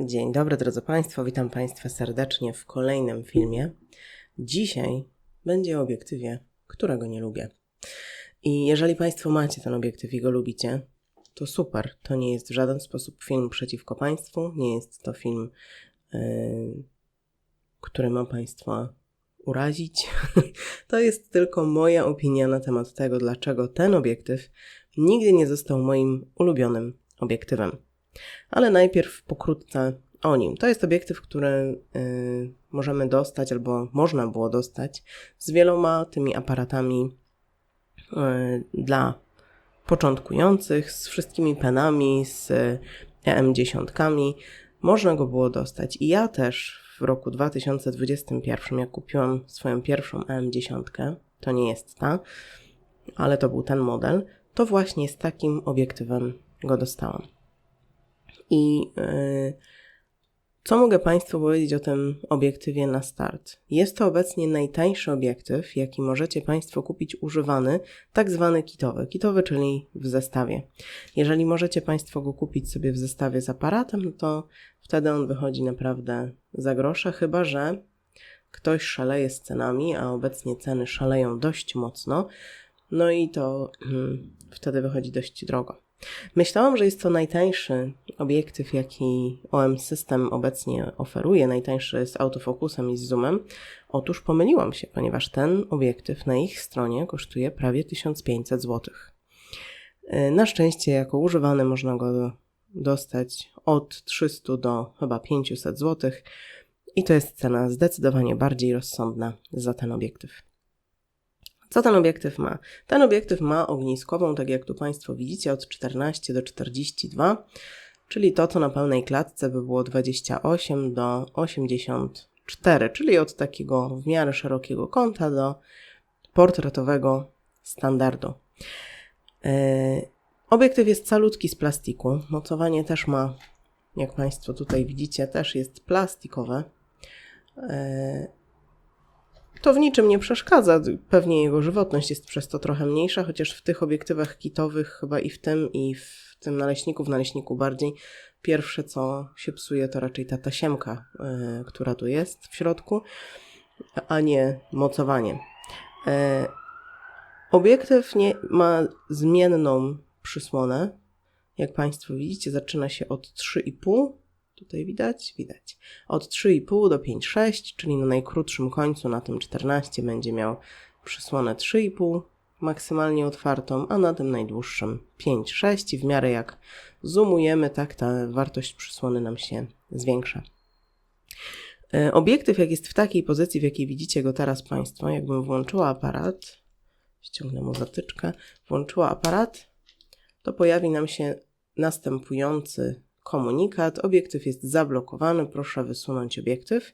Dzień dobry drodzy Państwo, witam Państwa serdecznie w kolejnym filmie. Dzisiaj będzie o obiektywie, którego nie lubię. I jeżeli Państwo macie ten obiektyw i go lubicie, to super. To nie jest w żaden sposób film przeciwko Państwu, nie jest to film, który ma Państwa urazić. To jest tylko moja opinia na temat tego, dlaczego ten obiektyw nigdy nie został moim ulubionym obiektywem. Ale najpierw pokrótce o nim. To jest obiektyw, który możemy dostać albo można było dostać z wieloma tymi aparatami dla początkujących, z wszystkimi penami, z EM10. Można go było dostać. I ja też w roku 2021, jak kupiłam swoją pierwszą EM10, to nie jest ta, ale to był ten model, to właśnie z takim obiektywem go dostałam. I co mogę Państwu powiedzieć o tym obiektywie na start? Jest to obecnie najtańszy obiektyw, jaki możecie Państwo kupić używany, tak zwany kitowy. Kitowy, czyli w zestawie. Jeżeli możecie Państwo go kupić sobie w zestawie z aparatem, no to wtedy on wychodzi naprawdę za grosze, chyba że ktoś szaleje z cenami, a obecnie ceny szaleją dość mocno, no i to wtedy wychodzi dość drogo. Myślałam, że jest to najtańszy obiektyw, jaki OM System obecnie oferuje, najtańszy z autofokusem i z zoomem. Otóż pomyliłam się, ponieważ ten obiektyw na ich stronie kosztuje prawie 1500 zł. Na szczęście jako używany można go dostać od 300 do chyba 500 zł i to jest cena zdecydowanie bardziej rozsądna za ten obiektyw. Co ten obiektyw ma? Ten obiektyw ma ogniskową, tak jak tu Państwo widzicie, od 14 do 42, czyli to, co na pełnej klatce by było 28 do 84, czyli od takiego w miarę szerokiego kąta do portretowego standardu. Obiektyw jest calutki z plastiku. Mocowanie też ma, jak Państwo tutaj widzicie, też jest plastikowe. To w niczym nie przeszkadza, pewnie jego żywotność jest przez to trochę mniejsza, chociaż w tych obiektywach kitowych, chyba i w tym naleśniku, w naleśniku bardziej, pierwsze co się psuje to raczej ta tasiemka, która tu jest w środku, a nie mocowanie. Obiektyw ma zmienną przysłonę, jak Państwo widzicie, zaczyna się od 3,5. Tutaj widać? Widać. Od 3,5 do 5,6, czyli na najkrótszym końcu, na tym 14, będzie miał przysłonę 3,5 maksymalnie otwartą, a na tym najdłuższym 5,6 i w miarę jak zoomujemy, tak ta wartość przysłony nam się zwiększa. Obiektyw, jak jest w takiej pozycji, w jakiej widzicie go teraz Państwo, jakbym włączyła aparat, ściągnę mu zatyczkę, włączyła aparat, to pojawi nam się następujący komunikat. Obiektyw jest zablokowany, proszę wysunąć obiektyw.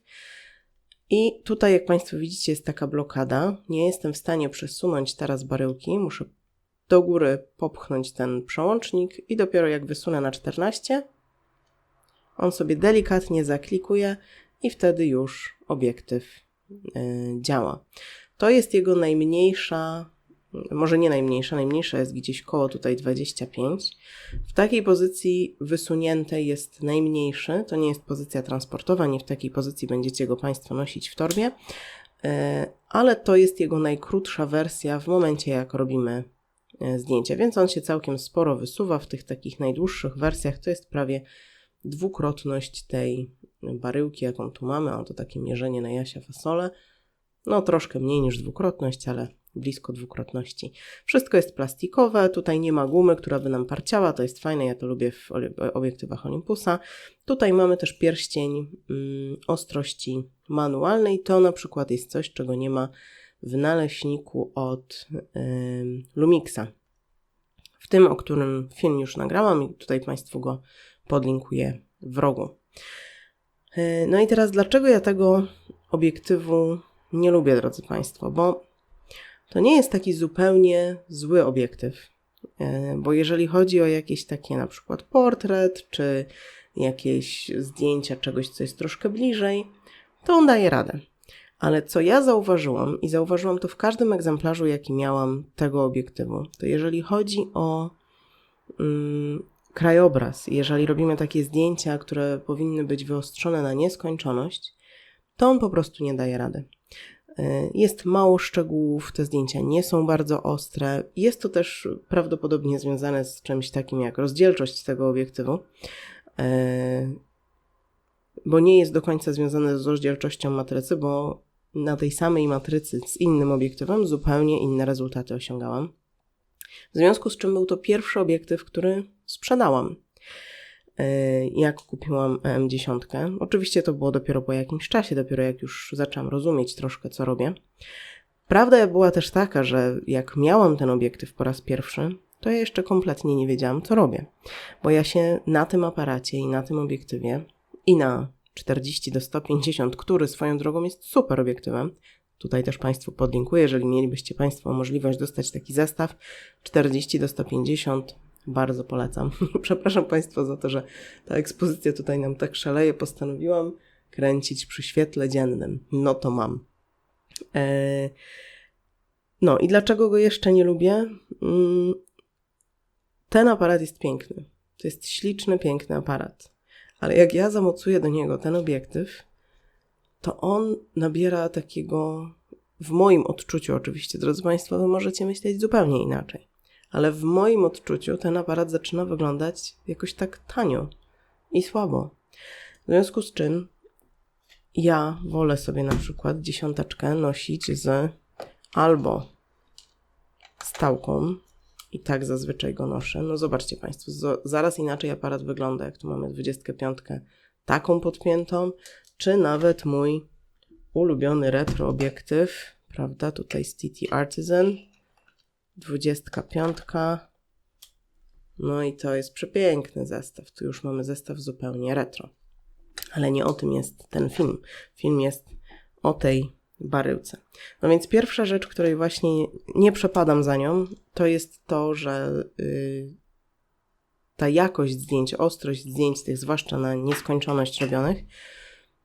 I tutaj, jak Państwo widzicie, jest taka blokada. Nie jestem w stanie przesunąć teraz baryłki, muszę do góry popchnąć ten przełącznik i dopiero jak wysunę na 14, on sobie delikatnie zaklikuje i wtedy już obiektyw działa. To jest jego najmniejsza, może nie najmniejsza jest gdzieś koło tutaj 25. W takiej pozycji wysuniętej jest najmniejszy, to nie jest pozycja transportowa, nie w takiej pozycji będziecie go Państwo nosić w torbie, ale to jest jego najkrótsza wersja w momencie jak robimy zdjęcia, więc on się całkiem sporo wysuwa w tych takich najdłuższych wersjach, to jest prawie dwukrotność tej baryłki, jaką tu mamy, oto takie mierzenie na Jasia Fasole, no troszkę mniej niż dwukrotność, ale blisko dwukrotności. Wszystko jest plastikowe, tutaj nie ma gumy, która by nam parciała, to jest fajne, ja to lubię w obiektywach Olympusa. Tutaj mamy też pierścień ostrości manualnej, to na przykład jest coś, czego nie ma w naleśniku od Lumixa. W tym, o którym film już nagrałam i tutaj Państwu go podlinkuję w rogu. No i teraz dlaczego ja tego obiektywu nie lubię, drodzy Państwo, bo to nie jest taki zupełnie zły obiektyw, bo jeżeli chodzi o jakieś takie na przykład portret, czy jakieś zdjęcia czegoś, co jest troszkę bliżej, to on daje radę. Ale co ja zauważyłam, i zauważyłam to w każdym egzemplarzu, jaki miałam tego obiektywu, to jeżeli chodzi o krajobraz. Jeżeli robimy takie zdjęcia, które powinny być wyostrzone na nieskończoność, to on po prostu nie daje rady. Jest mało szczegółów, te zdjęcia nie są bardzo ostre. Jest to też prawdopodobnie związane z czymś takim jak rozdzielczość tego obiektywu, bo nie jest do końca związane z rozdzielczością matrycy, bo na tej samej matrycy z innym obiektywem zupełnie inne rezultaty osiągałam. W związku z czym był to pierwszy obiektyw, który sprzedałam, jak kupiłam EM10. Oczywiście to było dopiero po jakimś czasie, dopiero jak już zaczęłam rozumieć troszkę, co robię. Prawda była też taka, że jak miałam ten obiektyw po raz pierwszy, to ja jeszcze kompletnie nie wiedziałam, co robię. Bo ja się na tym aparacie i na tym obiektywie i na 40-150, który swoją drogą jest super obiektywem, tutaj też Państwu podlinkuję, jeżeli mielibyście Państwo możliwość dostać taki zestaw 40-150, bardzo polecam. Przepraszam Państwa za to, że ta ekspozycja tutaj nam tak szaleje. Postanowiłam kręcić przy świetle dziennym. No to mam. No i dlaczego go jeszcze nie lubię? Ten aparat jest piękny. To jest śliczny, piękny aparat. Ale jak ja zamocuję do niego ten obiektyw, to on nabiera takiego, w moim odczuciu oczywiście, drodzy Państwo, wy możecie myśleć zupełnie inaczej, ale w moim odczuciu ten aparat zaczyna wyglądać jakoś tak tanio i słabo. W związku z czym ja wolę sobie na przykład 10 nosić z albo stałką i tak zazwyczaj go noszę. No zobaczcie Państwo, zaraz inaczej aparat wygląda, jak tu mamy 25 taką podpiętą, czy nawet mój ulubiony retro obiektyw, prawda, tutaj z TT Artisan, 25. No i to jest przepiękny zestaw. Tu już mamy zestaw zupełnie retro. Ale nie o tym jest ten film. Film jest o tej baryłce. No więc pierwsza rzecz, której właśnie nie przepadam za nią, to jest to, że ta jakość zdjęć, ostrość zdjęć tych, zwłaszcza na nieskończoność robionych,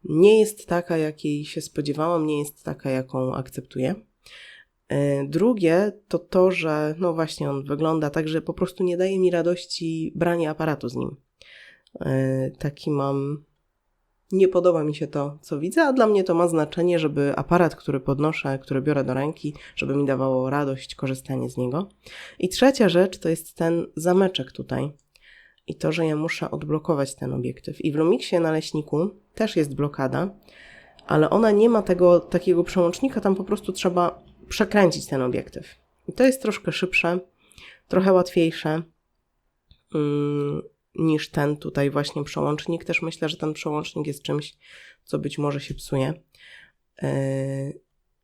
nie jest taka, jakiej się spodziewałam, nie jest taka, jaką akceptuję. Drugie to to, że no właśnie on wygląda tak, że po prostu nie daje mi radości brania aparatu z nim. Taki mam... Nie podoba mi się to, co widzę, a dla mnie to ma znaczenie, żeby aparat, który podnoszę, który biorę do ręki, żeby mi dawało radość korzystanie z niego. I trzecia rzecz to jest ten zameczek tutaj. I to, że ja muszę odblokować ten obiektyw. I w Lumixie Naleśniku też jest blokada, ale ona nie ma tego takiego przełącznika, tam po prostu trzeba przekręcić ten obiektyw. I to jest troszkę szybsze, trochę łatwiejsze niż ten tutaj właśnie przełącznik. Też myślę, że ten przełącznik jest czymś, co być może się psuje.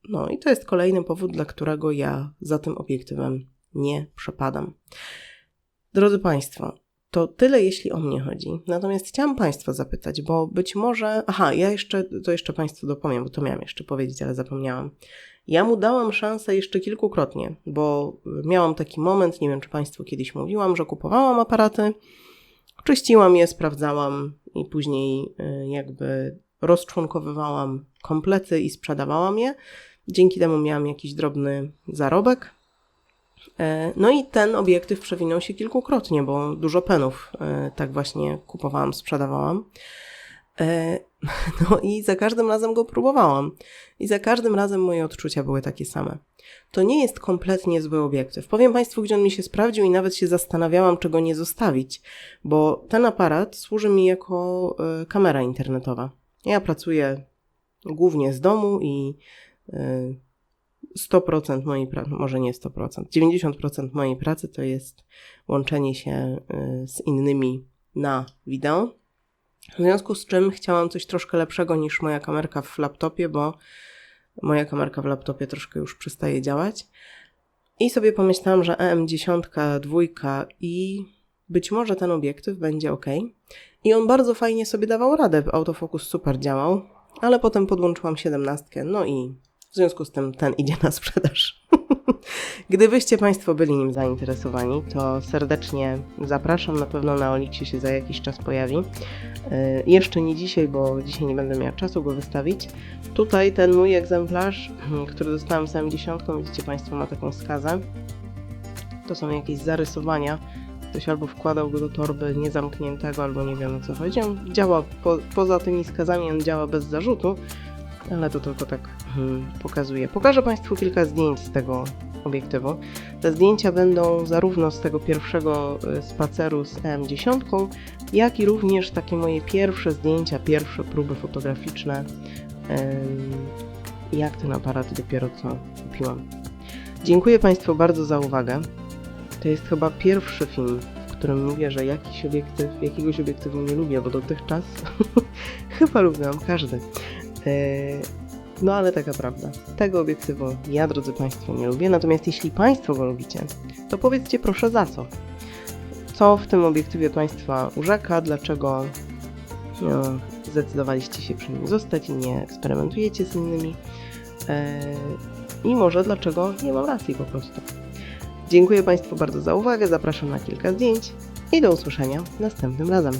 No i to jest kolejny powód, dla którego ja za tym obiektywem nie przepadam. Drodzy Państwo, to tyle, jeśli o mnie chodzi. Natomiast chciałam Państwa zapytać, bo być może... ja jeszcze Państwu dopowiem, bo to miałam jeszcze powiedzieć, ale zapomniałam. Ja mu dałam szansę jeszcze kilkukrotnie, bo miałam taki moment, nie wiem, czy Państwu kiedyś mówiłam, że kupowałam aparaty, czyściłam je, sprawdzałam i później jakby rozczłonkowywałam komplety i sprzedawałam je. Dzięki temu miałam jakiś drobny zarobek. No i ten obiektyw przewinął się kilkukrotnie, bo dużo penów tak właśnie kupowałam, sprzedawałam. No i za każdym razem go próbowałam. I za każdym razem moje odczucia były takie same. To nie jest kompletnie zły obiektyw. Powiem Państwu, gdzie on mi się sprawdził i nawet się zastanawiałam, czego nie zostawić, bo ten aparat służy mi jako kamera internetowa. Ja pracuję głównie z domu i 100% mojej pracy, może nie 100%, 90% mojej pracy to jest łączenie się z innymi na wideo. W związku z czym chciałam coś troszkę lepszego niż moja kamerka w laptopie, bo moja kamerka w laptopie troszkę już przestaje działać. I sobie pomyślałam, że EM10, 2 i być może ten obiektyw będzie ok. I on bardzo fajnie sobie dawał radę, autofokus super działał, ale potem podłączyłam 17, no i w związku z tym ten idzie na sprzedaż. Gdybyście Państwo byli nim zainteresowani, to serdecznie zapraszam. Na pewno na Olixie się za jakiś czas pojawi. Jeszcze nie dzisiaj, bo dzisiaj nie będę miała czasu go wystawić. Tutaj ten mój egzemplarz, który dostałam z EM10, widzicie Państwo, ma taką skazę. To są jakieś zarysowania ktoś albo wkładał go do torby niezamkniętego, albo nie wiem o co chodzi. On działa, poza tymi skazami on działa bez zarzutu, ale to tylko tak pokazuję. Pokażę Państwu kilka zdjęć z tego obiektywu. Te zdjęcia będą zarówno z tego pierwszego spaceru z EM10, jak i również takie moje pierwsze zdjęcia, pierwsze próby fotograficzne, jak ten aparat dopiero co kupiłam. Dziękuję Państwu bardzo za uwagę. To jest chyba pierwszy film, w którym mówię, że jakiegoś obiektywu nie lubię, bo dotychczas chyba lubiłam każdy. No ale taka prawda. Tego obiektywu ja, drodzy Państwo, nie lubię. Natomiast jeśli Państwo go lubicie, to powiedzcie proszę za co. Co w tym obiektywie Państwa urzeka, dlaczego zdecydowaliście się przy nim zostać i nie eksperymentujecie z innymi. I może dlaczego nie mam racji po prostu. Dziękuję Państwu bardzo za uwagę, zapraszam na kilka zdjęć i do usłyszenia następnym razem.